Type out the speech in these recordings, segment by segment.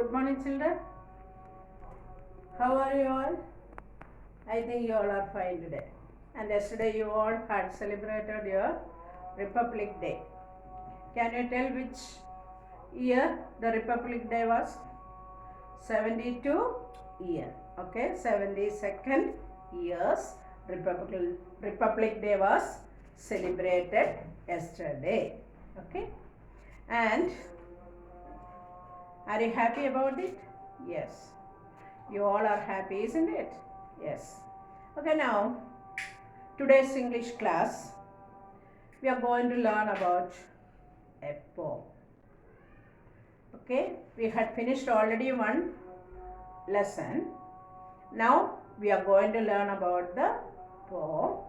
Good morning, children. How are you all? I think you all are fine today. And yesterday you all had celebrated your Republic Day. Can you tell which year the Republic Day was? 72 year. Okay, 72nd years Republic Day was celebrated yesterday. Okay, and are you happy about it? Yes. You all are happy, isn't it? Yes. Okay, now today's English class we are going to learn about a poem. Okay, we had finished already one lesson. Now we are going to learn about the poem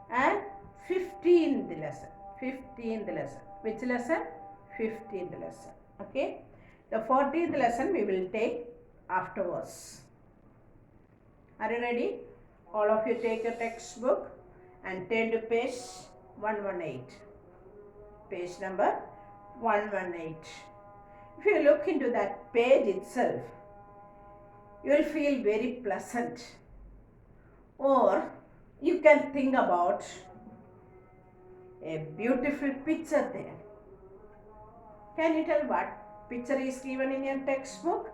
and 15th lesson. 15th lesson. Which lesson? 15th lesson. Okay. The 14th lesson we will take afterwards. Are you ready? All of you take your textbook and turn to page 118. Page number 118. If you look into that page itself, you will feel very pleasant. Or you can think about a beautiful picture there. Can you tell what picture is given in your textbook?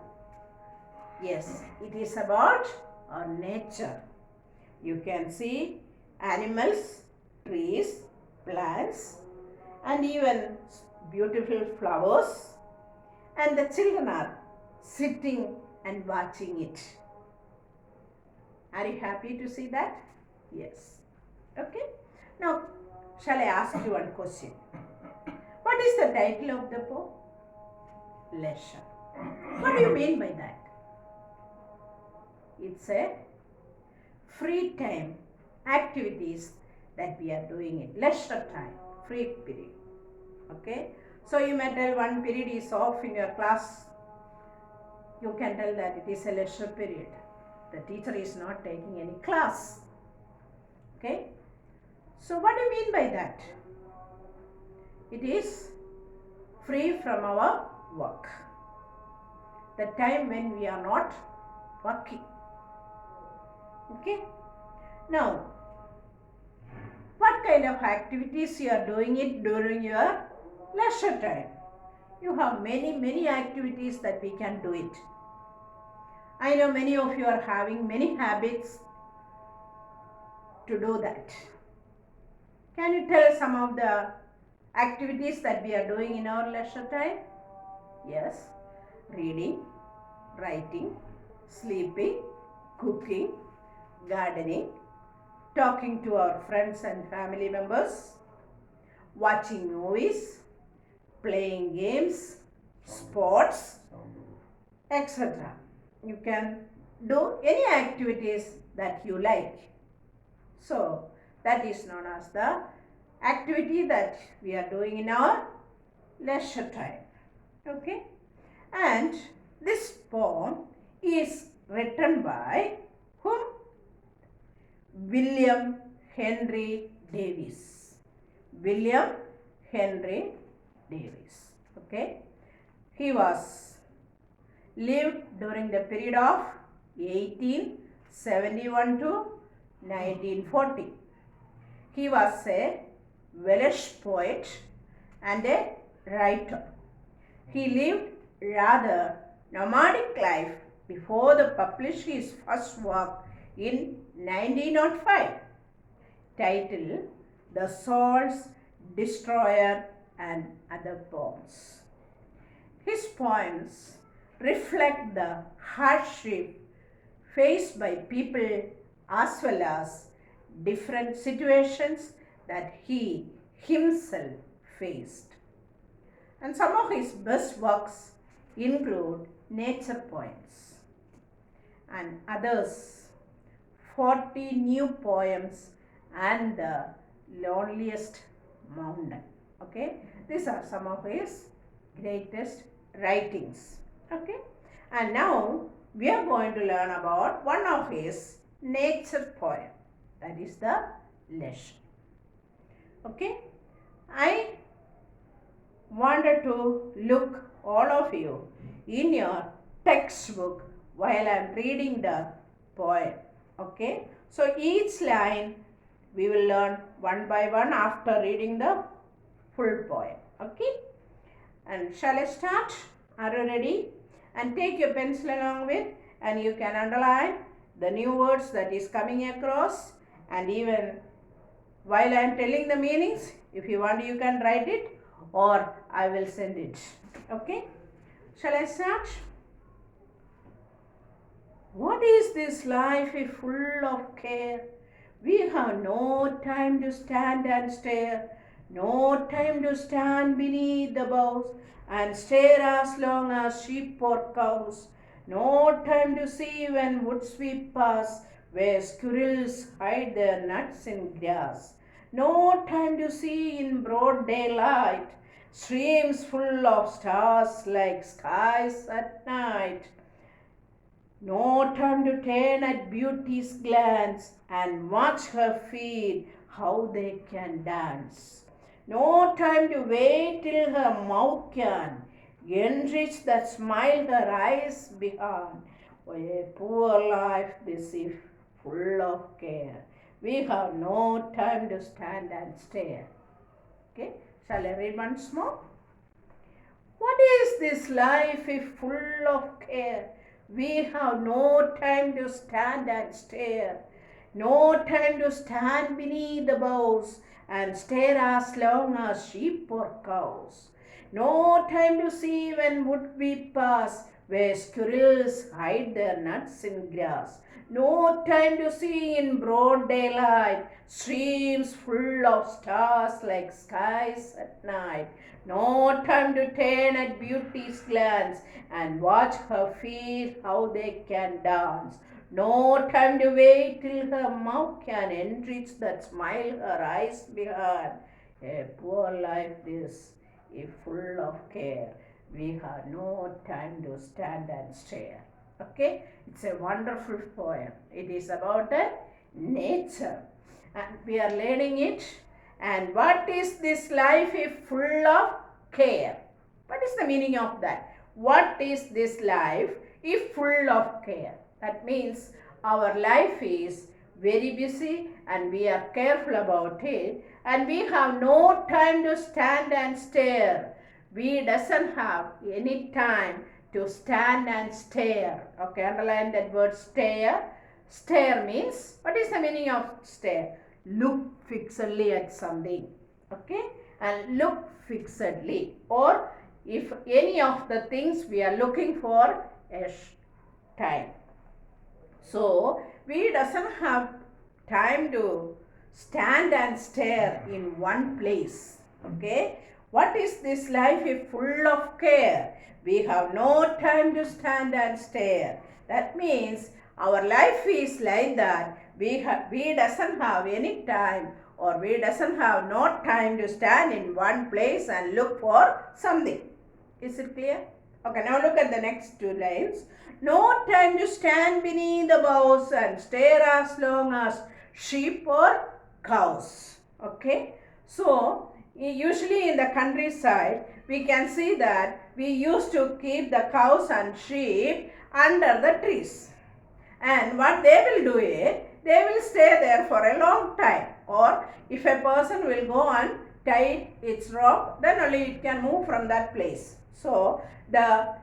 Yes, it is about our nature. You can see animals, trees, plants, and even beautiful flowers, and the children are sitting and watching it. Are you happy to see that? Yes. Okay. Now, shall I ask you one question? What is the title of the poem? Leisure. What do you mean by that? It's a free time activities that we are doing in leisure time, free period. Okay. So you may tell one period is off in your class. You can tell that it is a leisure period. The teacher is not taking any class. Okay. So what do you mean by that? It is free from our work. The time when we are not working. Okay. Now, what kind of activities you are doing it during your leisure time? You have many activities that we can do it. I know many of you are having many habits to do that. Can you tell some of the activities that we are doing in our leisure time? Yes. Reading, writing, sleeping, cooking, gardening, talking to our friends and family members, watching movies, playing games, sports, etc. You can do any activities that you like. So, that is known as the activity that we are doing in our leisure time. Okay? And this poem is written by whom? William Henry Davies. William Henry Davies. Okay? He was lived during the period of 1871 to 1940. He was a Welsh poet and a writer. He lived rather nomadic life before the published his first work in 1905, titled The Soul's Destroyer and Other Poems. His poems reflect the hardship faced by people as well as different situations that he himself faced. And some of his best works include nature poems and others 40 new poems and the loneliest mountain. Okay, these are some of his greatest writings. Okay, and now we are going to learn about one of his nature poem, that is the Leisure. Okay, I wanted to look all of you in your textbook while I am reading the poem. Okay, so each line we will learn one by one after reading the full poem. Okay, and shall I start? Are you ready? And take your pencil along with, and you can underline the new words that is coming across, and even while I am telling the meanings, if you want you can write it or I will send it. Okay, shall I start? What is this life if full of care? We have no time to stand and stare, no time to stand beneath the boughs and stare as long as sheep or cows, no time to see when wood sweep pass, where squirrels hide their nuts in grass, no time to see in broad daylight, streams full of stars like skies at night. No time to turn at beauty's glance and watch her feet, how they can dance. No time to wait till her mouth can enrich that smile her eyes behind. Oh, a poor life this is full of care. We have no time to stand and stare. Okay, shall I read once more? What is this life if full of care? We have no time to stand and stare, no time to stand beneath the boughs and stare as long as sheep or cows, no time to see when wood we pass, where squirrels hide their nuts in grass, no time to see in broad daylight, streams full of stars like skies at night, no time to turn at beauty's glance and watch her feet how they can dance. No time to wait till her mouth can enrich that smile her eyes behind. A poor life this, if full of care. We have no time to stand and stare. Okay, it's a wonderful poem. It is about nature, and we are learning it. And what is this life if full of care? What is the meaning of that? What is this life if full of care? That means our life is very busy and we are careful about it, and we have no time to stand and stare. We doesn't have any time to stand and stare. Okay, underline that word stare. Stare means, what is the meaning of stare? Look fixedly at something. Okay, and look fixedly, or if any of the things we are looking for a time. So we doesn't have time to stand and stare in one place. Okay, what is this life if full of care? We have no time to stand and stare. That means our life is like that. We doesn't have any time, or we doesn't have no time to stand in one place and look for something. Is it clear? Okay, now look at the next two lines. No time to stand beneath the boughs and stare as long as sheep or cows. Okay, so usually in the countryside we can see that we used to keep the cows and sheep under the trees, and what they will do is they will stay there for a long time, or if a person will go and tie its rope, then only it can move from that place. So the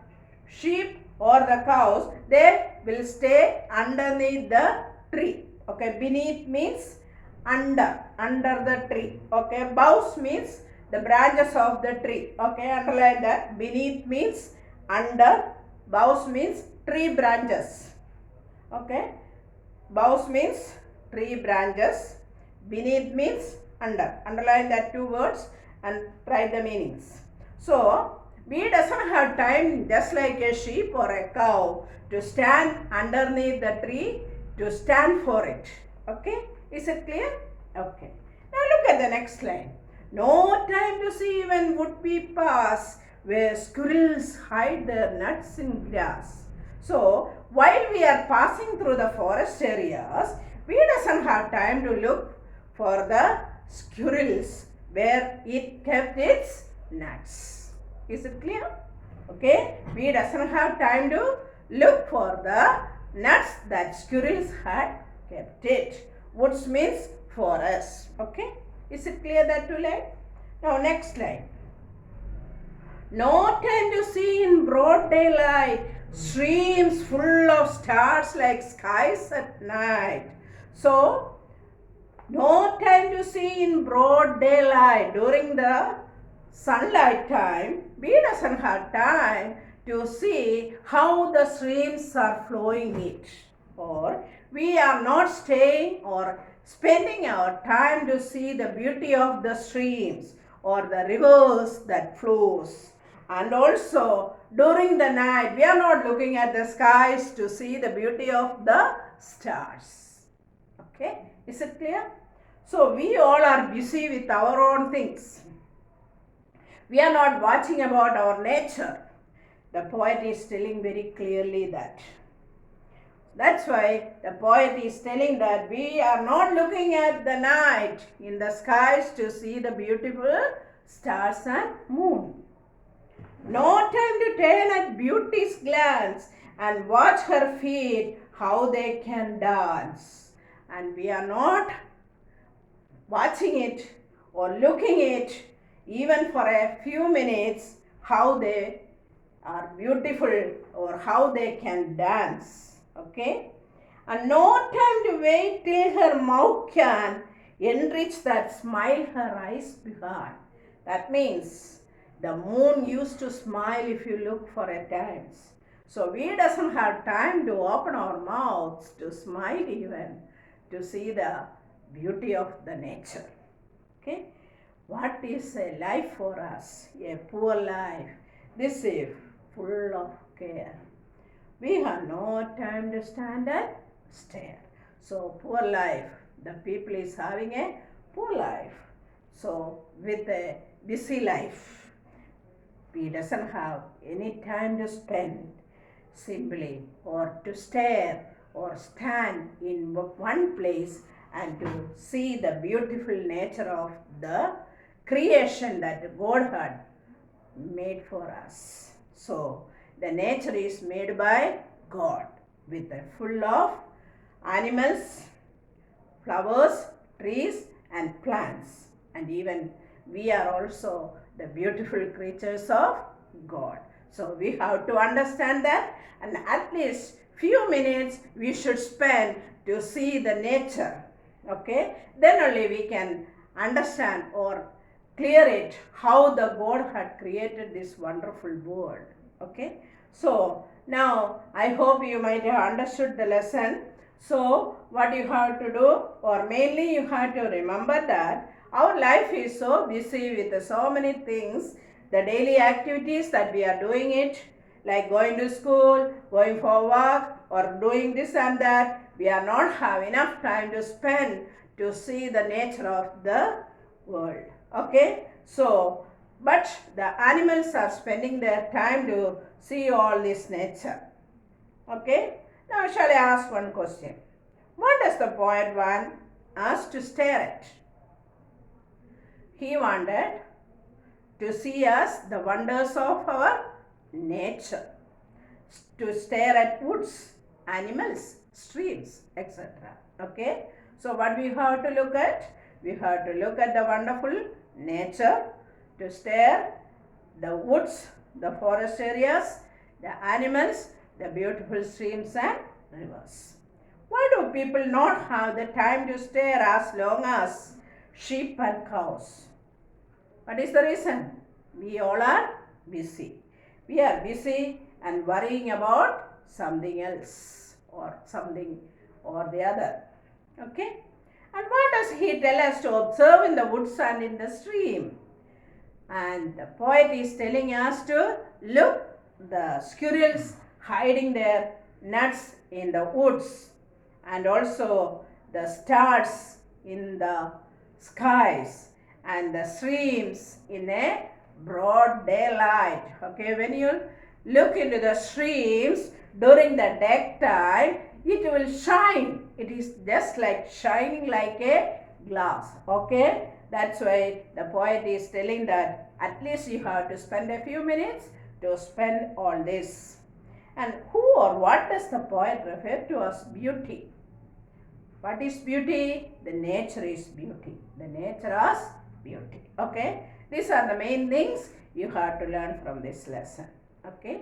sheep or the cows, they will stay underneath the tree. Okay, beneath means under the tree. Okay, boughs means the branches of the tree. Okay, underline that. Beneath means under, boughs means tree branches. Okay, boughs means tree branches, beneath means under. Underline that two words and write the meanings. So we doesn't have time, just like a sheep or a cow, to stand underneath the tree, to stand for it. Okay, is it clear? Okay, now look at the next line. No time to see when would we pass, where squirrels hide their nuts in grass. So while we are passing through the forest areas, we doesn't have time to look for the squirrels where it kept its nuts. Is it clear? Okay, bee doesn't have time to look for the nuts that squirrels had kept it. Woods means forest. Okay, is it clear that two line? Now next line. No time to see in broad daylight, streams full of stars like skies at night. So, no time to see in broad daylight during the sunlight time. Bee doesn't have time to see how the streams are flowing it. Or we are not staying or spending our time to see the beauty of the streams or the rivers that flows. And also during the night we are not looking at the skies to see the beauty of the stars. Okay, is it clear? So we all are busy with our own things. We are not watching about our nature. The poet is telling very clearly that. That's why the poet is telling that we are not looking at the night in the skies to see the beautiful stars and moon. No time to turn at beauty's glance and watch her feet how they can dance. And we are not watching it or looking it even for a few minutes how they are beautiful or how they can dance. Okay, and no time to wait till her mouth can enrich that smile her eyes behind. That means the moon used to smile if you look for a times. So we doesn't have time to open our mouths to smile even to see the beauty of the nature. Okay, what is a life for us? A poor life. This is full of care. We have no time to stand and stare. So poor life. The people is having a poor life. So with a busy life, we doesn't have any time to spend simply or to stare or stand in one place and to see the beautiful nature of the creation that God had made for us. So the nature is made by God with a full of animals, flowers, trees and plants. And even we are also the beautiful creatures of God. So we have to understand that, and at least few minutes we should spend to see the nature. Okay, then only we can understand or clear it how the God had created this wonderful world. Okay, so now I hope you might have understood the lesson. So what you have to do, or mainly you have to remember that our life is so busy with so many things, the daily activities that we are doing it, like going to school, going for work, or doing this and that, we are not have enough time to spend to see the nature of the world. Okay, so but the animals are spending their time to see all this nature. Okay, now shall I ask one question? What does the poet want us to stare at? He wanted to see us the wonders of our nature, to stare at woods, animals, streams, etc. Okay, so what we have to look at? We have to look at the wonderful nature, to stare the woods, the forest areas, the animals, the beautiful streams and rivers. Why do people not have the time to stare as long as sheep and cows? What is the reason? We all are busy. We are busy and worrying about something else or something or the other. Okay? And what does he tell us to observe in the woods and in the stream? And the poet is telling us to look the squirrels hiding their nuts in the woods, and also the stars in the skies and the streams in a broad daylight. Okay, when you look into the streams during the daytime, it will shine. It is just like shining like a glass. Okay, that's why the poet is telling that at least you have to spend a few minutes to spend all this. And who or what does the poet refer to as beauty? What is beauty? The nature is beauty. The nature as beauty. Okay. These are the main things you have to learn from this lesson. Okay.